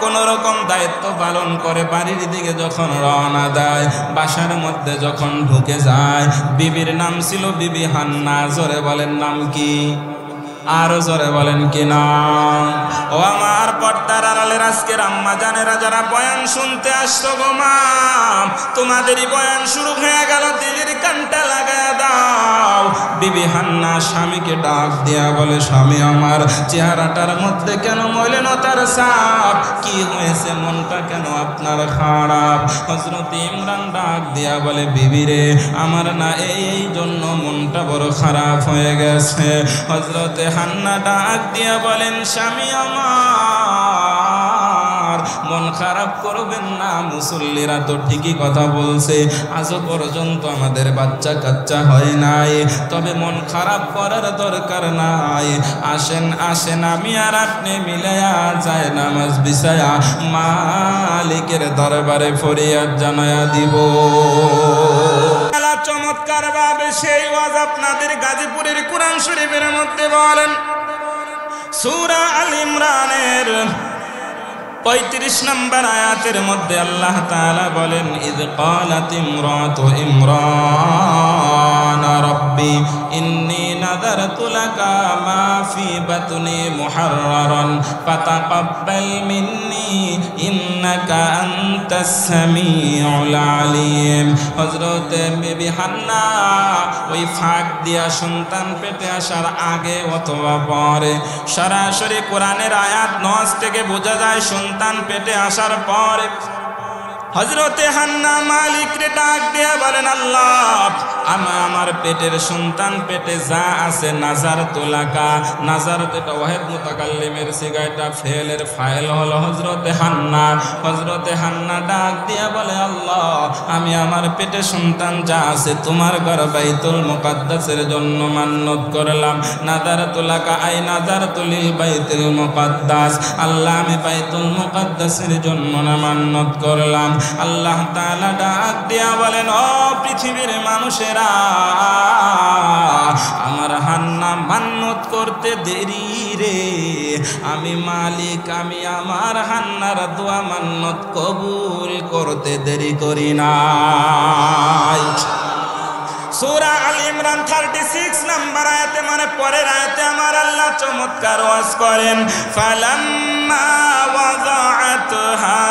কোন রকম দায়িত্ব পালন করে বাড়ির দিকে যখন রওনা দেয়, বাসার মধ্যে যখন ঢুকে যায়, বিবির নাম ছিল বিবি হান্না। জোরে বলেন নাম কি? আরো জোরে বলেন কি নাম? ও আমার পর্দার আড়ালের আজকের আম্মা জানেরা যারা বয়ান শুনতে আসছো গো মা, তোমাদেরই বয়ান শুরু হয়ে গেল, দিলের কানটা লাগায় দাও। বিবি হান্না স্বামীকে ডাক দিয়া বলে, স্বামী আমার চেহারাটার মধ্যে কেন মলিনতার ছাপ? কি হয়েছে? মনটা কেন আপনার খারাপ? হযরত ইমরান ডাক দিয়া বলে, বিবি রে আমার না এই জন্য মনটা বড় খারাপ হয়ে গেছে। হযরতে হান্না ডাক দিয়া বলেন, স্বামী আমার মন খারাপ করবেন না, মুসল্লিরা তো ঠিকই কথা বলছে, আজও পর্যন্ত আমাদের বাচ্চা কাচ্চা হয় নাই, তবে মন খারাপ করার দরকার নাই। আসেন আসেন আমি আর আপনি মিলায়া যায় নামাজ বিছায়া মালিকের দরবারে ফরিয়াদ জানায়া দিব। চমৎকার ভাবে সেই ওয়াজ আপনাদের গাজীপুরের কোরআন শরীফের মধ্যে বলেন। সূরা আল ইমরানের 35 নম্বর আয়াতের মধ্যে আল্লাহ তাআলা বলেন, ইয ক্বালাত ইমরাতু ইমরান রাব্বি ইন্নী নাযারতু লাকা মা ফি বাতনি মুহাররারান ফাতাকাব্বাল মিন্নী ইন্নাকা আনতাস সামিউল আলিম। হযরত বিবি হান্না ওই ফাঁক দিয়া সন্তান পেটে আসার আগে অথবা পরে, সরাসরি কোরআনের আয়াত নস থেকে বোঝা যায় সন্তান পেটে আসার পরে হযরতে হান্না মালিকরে ডাক দিয়ে বলেন, আল্লাহ আমার পেটের সন্তান পেটে যা আছে নাযারতু লাকা, নাযারত এটা ওয়াহিদ মুতাকাল্লিমের সিগা, এটা ফেলের ফাইল হলো হযরতে হান্না ডাক দিয়া বলে, আল্লাহ আমি আমার পেটে সন্তান যা আছে তোমার ঘর বাইতুল মুকাদ্দাসের জন্য মান্নত করলাম। নাযারতু লাকা আই নাযারতু লিল বাইতুল মুকাদ্দাস, আল্লাহ আমি বাইতুল মুকাদ্দাসের জন্য না মান্নত করলাম। আল্লাহ তাআলা ডাক দিয়া বলেন, ও পৃথিবীর মানুষেরা, আমার হান্না মান্নত করতে দেরি রে, আমি মালিক, আমি আমার হান্নার দোয়া মান্নত কবুল করতে দেরি করি না। সূরা আল ইমরান 36 নম্বর আয়াতে, মানে পরের আয়াতে আমার আল্লাহ চমৎকার ওয়াজ করেন, ফালাম্মা ওয়াযাআতহা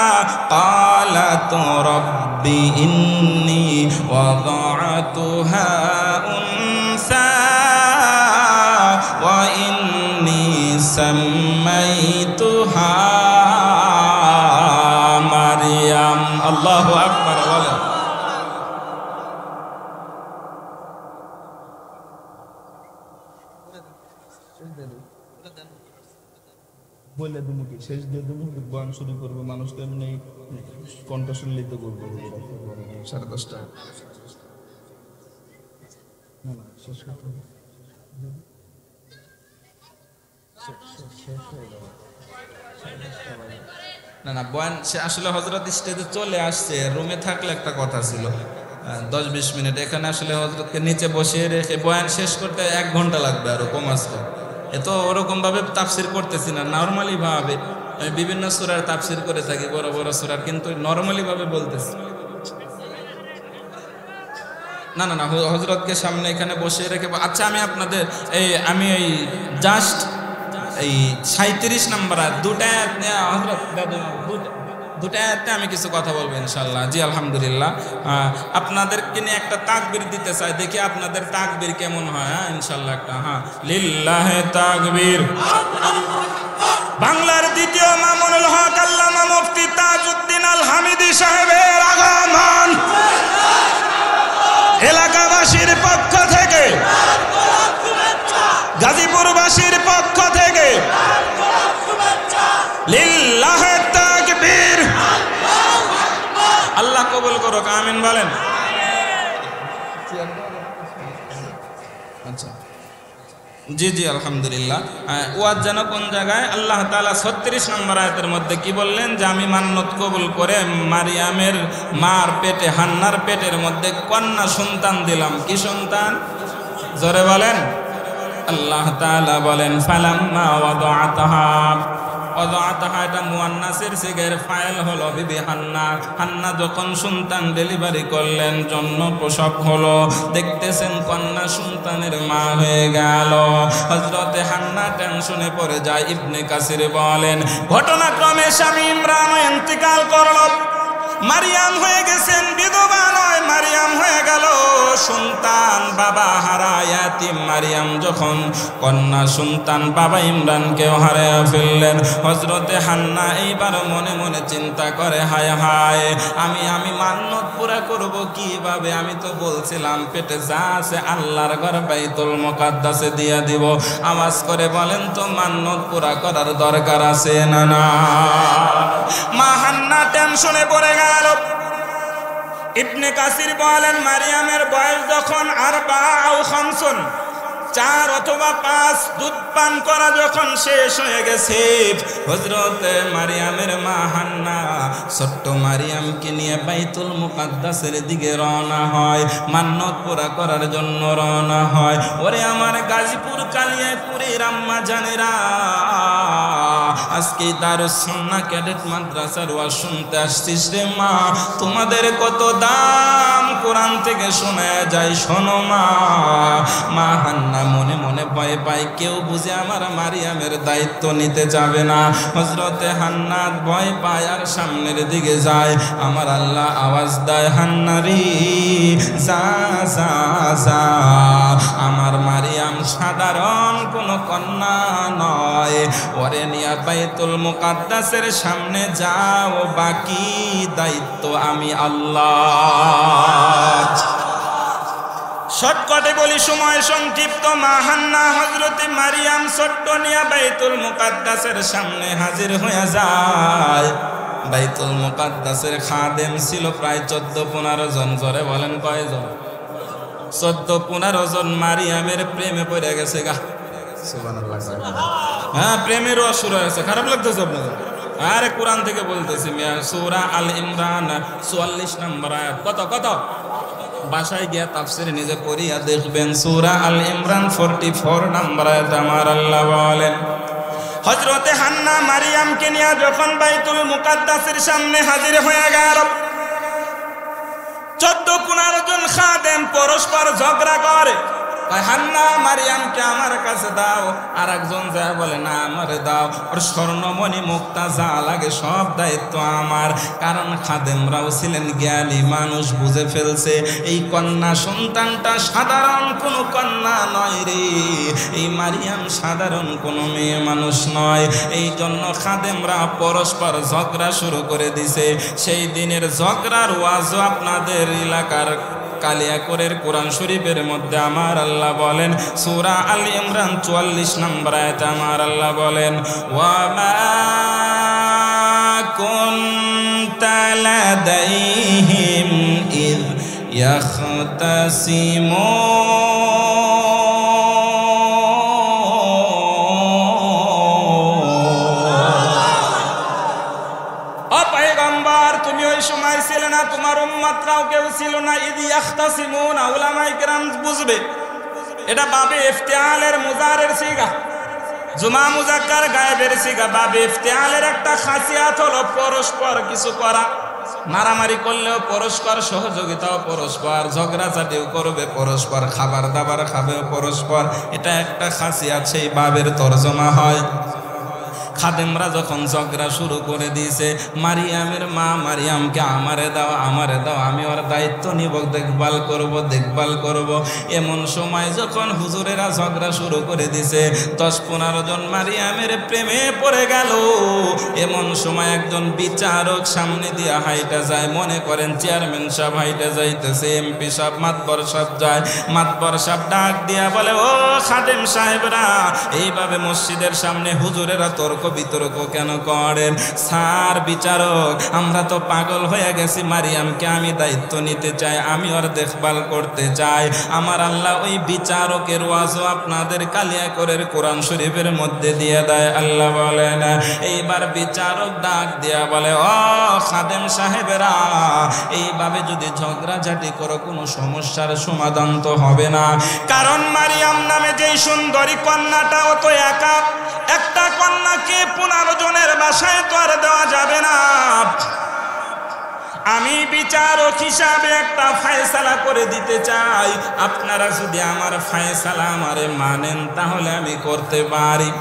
ক্বালাত রাব্বি ইন্নী ওয়াযাআতুহা উনসা ওয়া ইন্নী সাম্মাইতুহা মারইয়াম। আল্লাহু আকবার বলেন। বলে দুমুখী শেষ দিয়ে দুমুখী বয়ান শুরু করবো, মানুষকে এমনি কণ্ঠসম্মিলিত করবো 10:30। শেষ করতে হবে, না বয়ান সে আসলে হযরত স্টেজে চলে আসছে, রুমে থাকলে একটা কথা ছিল 10-20 মিনিট, এখানে আসলে হযরতকে নিচে বসিয়ে রেখে বয়ান শেষ করতে 1 ঘন্টা লাগবে আরো কম আসবে। এত ওরকম ভাবে তাফসির করতেছি না, নরমালি ভাবে আমি বিভিন্ন সূরার তাফসির করে থাকি, বড় বড় সূরার, কিন্তু নরমালি ভাবে বলতেছি। না না না হযরতকে সামনে এখানে বসিয়ে রেখে, আচ্ছা আমি আপনাদের আমি এই জাস্ট এই 37 নম্বর আর দুটা হযরত দুটা আয়াতে আমি কিছু কথা বলবো ইনশাআল্লাহ। জি আলহামদুলিল্লাহ, আপনাদেরকে নিয়ে একটা তাকবীর দিতে চাই, দেখি আপনাদের তাকবীর কেমন হয়। ইনশাআল্লাহ একটা লিল্লাহে তাকবীর। বাংলার দ্বিতীয় মামুনুল হক আল্লামা মুফতি তাজউদ্দিন আল হামিদি সাহেবের আগমন এলাকাবাসীর পক্ষ থেকে, গাজীপুরবাসীর পক্ষ থেকে লিল্লাহে তাকবীর। আল্লাহ কবুল করুক, আমিন বলেন। আচ্ছা জি জি আলহামদুলিল্লাহ। ওয়াজ যেন কোন জায়গায় আল্লাহ তাআলা 36 নম্বর আয়াতের মধ্যে কি বললেন, যে আমি মান্নত কবুল করে মারিয়ামের মার পেটে, হান্নার পেটের মধ্যে কন্যা সন্তান দিলাম। কি সন্তান? জোরে বলেন। আল্লাহ তাআলা বলেন, ফালাম্মা ওয়াদাআতাহা, ওয়াদাআতাহা এটা মুয়ান্নাসের সিগার ফাইল হলো বিবি হান্না। হান্না যখন সন্তান ডেলিভারি করলেন, জন্য প্রসব হলো, দেখতেছেন কন্যা সন্তানের মা হয়ে গেল। হযরতে হান্না টেনশনে পড়ে যায়। ইবনে কাসির বলেন, ঘটনাক্রমে স্বামী ইমরান ইন্তেকাল করলো, মারিয়াম হয়ে গেছেন বিধবা নয়, মারিয়াম হয়ে গেল সন্তান বাবা হারা ইয়াতিম। মারিয়াম যখন কন্যা সন্তান বাবা ইমরানকেও হারিয়ে ফেললেন, হযরতে হান্না এইবার মনে মনে চিন্তা করে, হায় হায় আমি মান্নত পুরা করব কিভাবে? আমি তো বলছিলাম পেটে যা আছে আল্লাহর ঘর বাইতুল মুকাদ্দাসে দিয়া দিব। আওয়াজ করে বলেন তো, মান্নত পুরা করার দরকার আছে না না? মা হান্না টেনশনে পড়ে গেল। ইবনে কাসির বলেন, মারিয়ামের বয়স যখন 4 আও 5, 4 অথবা 5 দুধ পান করা যখন শেষ হয়ে গেছে, হযরতে মারিয়ামের মা হান্না ছোট্ট মারিয়ামকে নিয়ে বাইতুল মুকাদ্দাসের দিকে রওনা হয়, মান্নত পুরা করার জন্য রওনা হয়। ওরে আমার গাজীপুর কালিয়াপুরের আম্মা জানেরা, আজকে দারুস সুন্নাহ ক্যাডেট মাদ্রাসার ওয়াজ শুনতে আসছিস রে মা, তোমাদের কত দাম কোরআন থেকে শোনা যায়, শোনো মা। মা হান্না মনে মনে ভয় পায়, কেউ বুঝে আমার মারিয়ামের দায়িত্ব নিতে যাবে না। হযরতে হান্না ভয় পায় আর সামনের দিকে যায়। আমার আল্লাহ আওয়াজ দেয়, হান্না রে যা যা যা, আমার মারিয়াম সাধারণ কোনো কন্যা নয়, ওরে নিয়া বাইতুল মুকাদ্দাসের সামনে যাও, বাকি দায়িত্ব আমি আল্লাহ। শর্টকাটে বলি, সময় সংক্ষিপ্ত। মা হান্না হযরতে মারিয়াম ছোট্ট নিয়া বাইতুল মুকাদ্দাসের সামনে হাজির হয়ে যায়। বাইতুল মুকাদ্দাসের খাদেম ছিল প্রায় 14-15 জন। জোরে বলেন কয়জন? 14-15 জন মারিয়ামের প্রেমে পড়ে গেছে গা। সুবহানাল্লাহ। হ্যাঁ, প্রেমেরও শুরু হয়েছে। খারাপ লাগতেছে আপনাদের? আরে কোরআন থেকে বলতেছি মিয়া, সূরা আল ইমরান 44 নম্বর আয়াত। কত কত? বাসায় গিয়া তাফসীরে নিজে পড়িয়া দেখবেন। সূরা আল ইমরান 44 নম্বর আয়াত আমার আল্লাহ বলেন, হযরতে হান্না মারিয়ামকে নিয়ে যখন বাইতুল মুকাদ্দাসের সামনে হাজির হয়ে গেল, 14-15 জন খাদেম পরস্পর ঝগড়া করে। হান্না মারিয়ামকে আমার কাছে দাও, আর একজন যায় বলে না আমারে দাও, ওর স্বর্ণমণি মুক্তা যা লাগে সব দায়িত্ব আমার। কারণ খাদেমরাও ছিলেন জ্ঞানী মানুষ, বুঝে ফেলছে এই কন্যা সন্তানটা সাধারণ কোনো কন্যা নয় রে, এই মারিয়াম সাধারণ কোনো মেয়ে মানুষ নয়। এই জন্য খাদেমরা পরস্পর ঝগড়া শুরু করে দিছে। সেই দিনের ঝগড়ার ওয়াজও আপনাদের এলাকার কালিয়াকরের কোরআন শরীফের মধ্যে আমার আল্লাহ বলেন, সূরা আল ইমরান 44 নম্বর আয়াতে আমার আল্লাহ বলেন, ওয়া মা কুনতা লাদাইহিম ইয ইয়াখতাসিমুন। তুমি ওই সময় ছিলে না, তোমার উম্মতরাও কেউ ছিল না। ইদি ইয়াখতাসিমুন, উলামায়ে কেরাম বুঝবে এটা বাবে ইফতিআলের মুজারের সিগা, জুমা মুজাক্কার গায়েবের সিগা। বাবে ইফতিআলের একটা খাসিয়াত হলো পরস্পর কিছু করা। মারামারি করলেও পরস্পর, সহযোগিতাও পরস্পর, ঝগড়াঝাটিও করবে পরস্পর, খাবার দাবার খাবেও পরস্পর। এটা একটা খাসিয়াত, সেই বাবের তরজমা হয়। খাদেমরা যখন ঝগড়া শুরু করে দিয়েছে, মারিয়ামের মা মারিয়ামকে আমারে দাও আমারে দাও, আমি ওর দায়িত্ব নিব, দেখভাল করব। এমন সময় যখন হুজুরেরা ঝগড়া শুরু করে দিছে, 10-15 জন মারিয়ামের প্রেমে পড়ে গেল। এমন সময় একজন বিচারক সামনে দিয়া হাইটা যায়, মনে করেন চেয়ারম্যান সাহেব হাইটা যাইতেছে, এমপি সাহেব, মাতবর সাহেব যায়। মাতবর সাহেব ডাক দিয়া বলে, ও খাদেম সাহেবরা, এইভাবে মসজিদের সামনে হুজুরেরা তর্ক বিতর্ক কেন করেন? স্যার বিচারক, আমরা তো পাগল হয়ে গেছি, মারিয়ামকে আমি দায়িত্ব নিতে চাই, আমি ওর দেখভাল করতে চাই। আমার আল্লাহ ওই বিচারকের ওয়াজও আপনাদের কালিয়াকরের কোরআন শরীফের মধ্যে দিয়ে দেয়। আল্লাহ বলেন, এইবার বিচারক ডাক দিয়া বলে, ও খাদেম সাহেবেরা, এইভাবে যদি ঝগড়াঝাটি করো কোনো সমস্যার সমাধান তো হবে না। কারণ মারিয়াম নামে যেই সুন্দরী কন্যাটা, ও তো একা, একটা কন্যাকে 15 জনের বাসায় তো আর দেওয়া যাবে না। আমি বিচারক হিসাবে একটা ফয়সালা করে দিতে চাই, আপনারা যদি আমার ফয়সালা আমারে মানেন তাহলে আমি করতে পারি।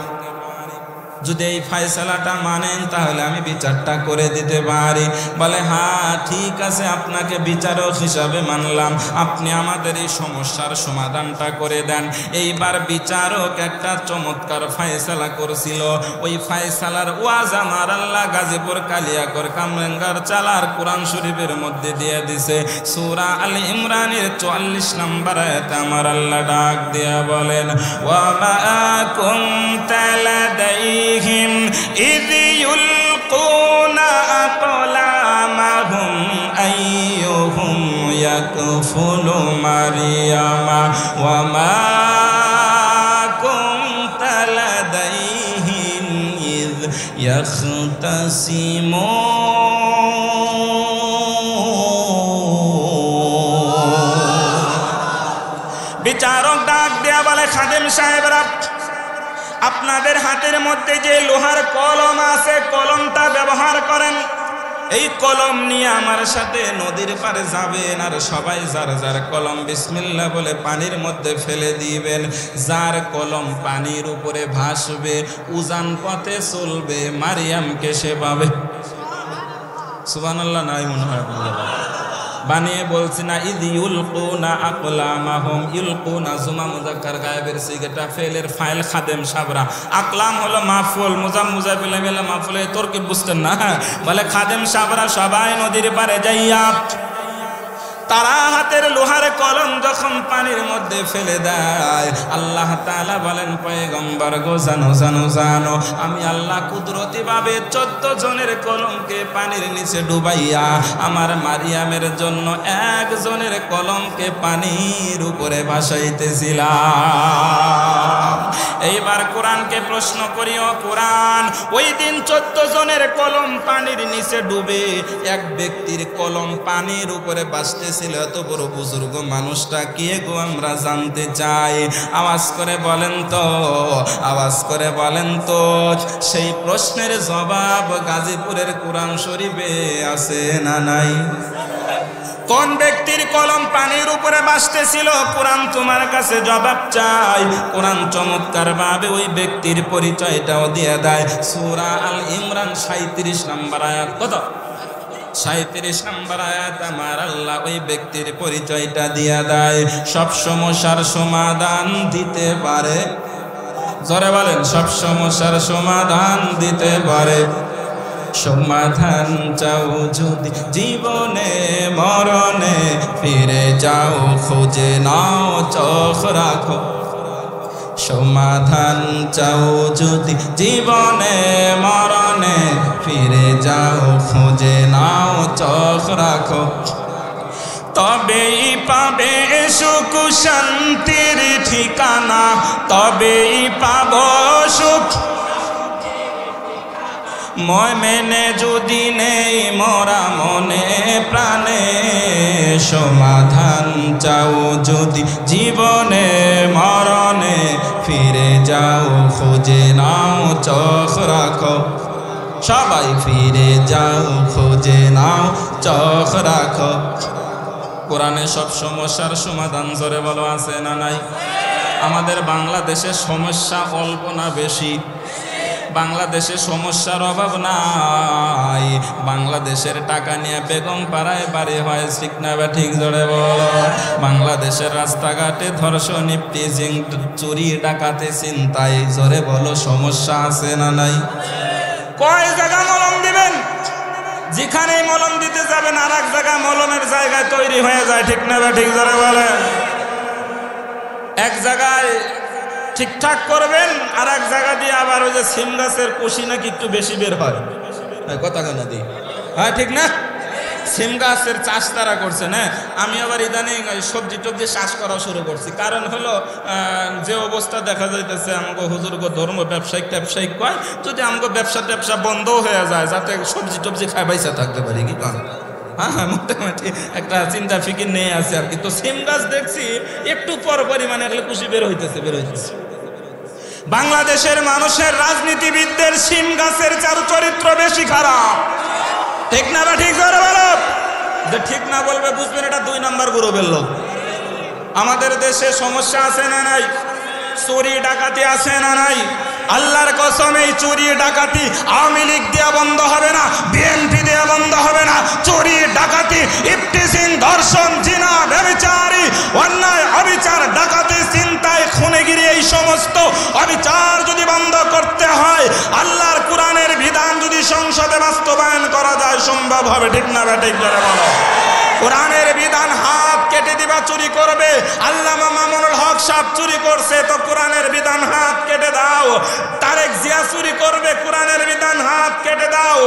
যদি এই ফয়সালাটা মানেন তাহলে আমি বিচারটা করে দিতে পারি। বলে, হ্যাঁ ঠিক আছে, আপনাকে বিচারক হিসাবে মানলাম, আপনি আমাদের এই সমস্যার সমাধানটা করে দেন। এইবার বিচারক একটা চমৎকার ফয়সালা করছিল। ওই ফয়সালার ওয়াজ আমার আল্লাহ গাজীপুর কালিয়াকর কামরাঙ্গার চালার কোরআন শরীফের মধ্যে দিয়ে দিছে। সূরা আল ইমরানের 44 নম্বর আয়াতে আমার আল্লাহ ডাক দিয়া বলেন, ওয়া মা কুনতা লাদাইহিম ইয ইউলকুনা আকলামাহুম আইয়ুহুম ইয়াকফুলু মারিয়ামা ওয়া মা বিচারক ডাক দেয়া বলে, খাদেম সাহেবরা, আপনাদের হাতের মধ্যে যে লোহার কলম আছে, কলমটা ব্যবহার করেন। এই কলম নিয়ে আমার সাথে নদীর পারে যাবেন, আর সবাই যার যার কলম বিসমিল্লাহ বলে পানির মধ্যে ফেলে দিবেন। যার কলম পানির উপরে ভাসবে, উজান পথে চলবে, মারিয়ামকে সে পাবে। সুবহানাল্লাহ নাই মনে হয় বানিয়ে বলছি না। ইদ ইউলকুনা আকলামাহুম, ইউলকুনা জুমা মুযাক্কার গায়েবের সিগাটা ফেলের ফাইল খাদেম সাবরা। আকলাম হলো মাফুল, মুজাফিল মিলা মাফুল। তোর কি বুঝতেন না? বলে খাদেম সাবরা সবাই নদীর পারে যাইয়া তারা হাতের লোহার কলম যখন পানির মধ্যে ফেলে দেয়, আল্লাহ তাআলা বলেন, পয়গম্বর গো জানো জানো জানো, আমি আল্লাহ কুদরতি ভাবে 14 জনের কলমকে পানির নিচে ডুবাইয়া আমার মারিয়ামের জন্য একজনের কলমকে পানির উপরে ভাসাইতেছিলাম। এইবার কোরআনকে প্রশ্ন করিও, কোরআন ওই দিন 14 জনের কলম পানির নিচে ডুবে এক ব্যক্তির কলম পানির উপরে ভাসতেছিল। এত বড় বুজুর্গ মানুষটা কে গো, আমরা জানতে চাই। আওয়াজ করে বলেন তো, আওয়াজ করে বলেন তো। সেই প্রশ্নের জবাব গাজীপুরের কোরআন শরীফে আছে না নাই? কোন ব্যক্তির কলম পানির উপরে ভাসতেছিল? কোরআন তোমার কাছে জবাব চাই। কোরআন চমৎকার ভাবে ওই ব্যক্তির পরিচয়টাও দিয়ে দেয়। সূরা আল ইমরান 37 নম্বর আয়াত। কত? 37 নম্বর আয়াত আমার আল্লাহ ওই ব্যক্তির পরিচয়টা দিয়ে দেয়। সব সমস্যার সমাধান দিতে পারে। জোরে বলেন, সব সমস্যার সমাধান দিতে পারে। সমাধান চাও যদি জীবনে মরণে, ফিরে যাও খুঁজে নাও চোখ রাখো। সমাধান চাও যদি জীবনে মরণে, ফিরে যাও খুঁজে নাও চোখ রাখো। তবেই পাবে সুখ শান্তির ঠিকানা, তবেই পাব সুখ। ময়মেনে যদি নেই মোরা মনে প্রাণে, সমাধান চাও যদি জীবনে মরণে, ফিরে যাও খুঁজে নাও চোখ রাখো। সবাই ফিরে যাও খুঁজে নাও চোখ রাখো। কোরআনে সব সমস্যার সমাধান জোরে বলো আছে না নাই? আমাদের বাংলাদেশে সমস্যা অল্প না বেশি? বাংলাদেশে সমস্যার অভাব নাই। বাংলাদেশের টাকা নিয়ে বেগম পাড়ায় বাড়ি হয়, ঠিক না বা ঠিক জোরে বলো? বাংলাদেশের রাস্তাঘাটে ধর্ষণ, ইফটিজিং, চুরি, ডাকাতি, ছিনতাই, জোরে বলো সমস্যা আছে না নাই? কয় জায়গা মলম দিবেন? যেখানে মলম দিতে যাবেন আর এক জায়গা মলমের জায়গায় তৈরি হয়ে যায়, ঠিক না বা ঠিক জোরে বলেন? এক জায়গায় ঠিকঠাক করবেন, আর এক জায়গা দিয়ে আবার ওই যে সিম গাছের কুশি নাকি একটু বেশি বের হয়, কথা কেন দিই? হ্যাঁ ঠিক না? সিম গাছের চাষ তারা করছে না। আমি আবার ইদানিং সবজি টবজি চাষ করা শুরু করছি। কারণ হলো যে অবস্থা দেখা যাইতেছে, আমাকে হুজুর্গ ধর্ম ব্যবসায়িক কয়, যদি আমাকে ব্যবসা বন্ধও হয়ে যায়, যাতে সবজি টবজি খাই বাইসা থাকতে পারি। কি কারণ? হ্যাঁ, মোটামুটি একটা চিন্তা ফিকির নিয়ে আছে আর কি। তো সিম গাছ দেখছি একটু পরপরই মানে কুশি বের হইতেছে। বাংলাদেশের মানুষের রাজনীতিবিদদের সিম গাছের চরিত্র বেশি খারাপ, ঠিক না বা ঠিক জোরে বলো? যে ঠিক না বলবে বুঝবেন এটা 2 নম্বর গ্রুপের লোক। আমাদের দেশে সমস্যা আছে না নাই? চুরি ডাকাতি আছে না নাই? আল্লাহর কসম এই চুরি ডাকাতি আওয়ামী লীগ দেয়া বন্ধ হবে না, বিএনপি দেয়া বন্ধ হবে না। চুরি ডাকাতি, ইফটিজিং, ধর্ষণ, জিনা, ব্যভিচারী, অন্যায়, অবিচার, ডাকাতি, ছিনতাই, খুনেগিরি, এই সমস্ত অবিচার যদি বন্ধ করতে হয়, আল্লাহর কোরআনের বিধান যদি সংসদে বাস্তবায়ন করা যায়, সম্ভব হবে, ঠিক না ঠিক করে বলো? কোরআনের বিধান হাত কেটে দিবা চুরি করবে। আল্লামা মামুনুল হক সাহেব চুরি করছে তো কোরআনের বিধান হাত কেটে দাও। তারেক জিয়া চুরি করবে, কোরআনের বিধান হাত কেটে দাও।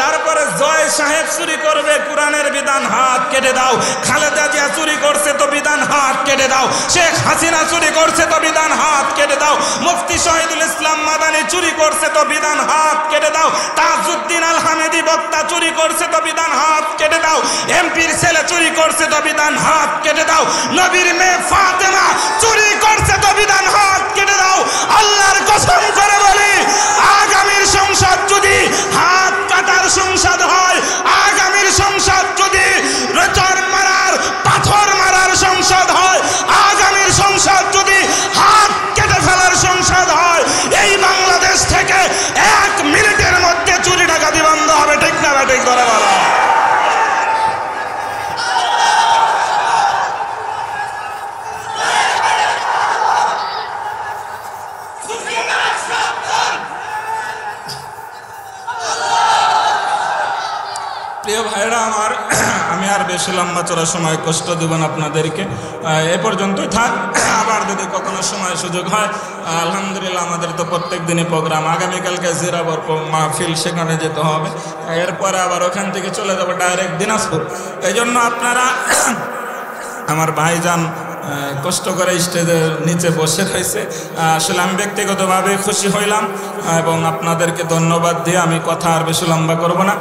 তারপরে জয় সাহেব চুরি করবে, কোরআনের বিধান হাত কেটে দাও। খালেদা জিয়া চুরি করছে তো বিধান হাত কেটে দাও। শেখ হাসিনা চুরি করছে তো বিধান হাত কেটে দাও। মুফতি শহীদুল ইসলাম মাদানী চুরি করছে তো বিধান হাত কেটে দাও। তাজউদ্দিন আল হামিদি বক্তা চুরি করছে তো বিধান হাত কেটে দাও। এমপির ছেলে চুরি করছে তো বিধান হাত কেটে দাও। নবীর মেয়ে ফাতেমা চুরি করছে তো বিধান হাত কেটে দাও। আল্লাহর কসম করে বলি, আগামীর সংসদ যদি হাত কাটার সংসদ হয়, আগামীর সংসদ যদি রচর মারার পাথর মারার সংসদ হয়, আগামীর সংসদ যদি হাত কেটে ফেলার সংসদ হয়, এই বাংলাদেশ থেকে 1 মিনিটের মধ্যে চুরি ডাকাতি বন্ধ হবে। ঠিক না ঠিক ধরে বলো। প্রিয় ভাইরা আমার, আমি আর বেশি লম্বা চড়া সময় কষ্ট দেব না আপনাদেরকে, এ পর্যন্তই থাক। আবার যদি কখনো সময় সুযোগ হয়, আলহামদুলিল্লাহ আমাদের তো প্রত্যেক দিনই প্রোগ্রাম। আগামীকালকে জিরাবর মাহফিল, সেখানে যেতে হবে। এরপরে আবার ওখান থেকে চলে যাবো ডাইরেক্ট দিনাজপুর। এই জন্য আপনারা, আমার ভাইজান কষ্ট করে স্টেজের নিচে বসে রয়েছে, আসলে আমি ব্যক্তিগতভাবে খুশি হইলাম এবং আপনাদেরকে ধন্যবাদ দিয়ে আমি কথা আর বেশি লম্বা করব না।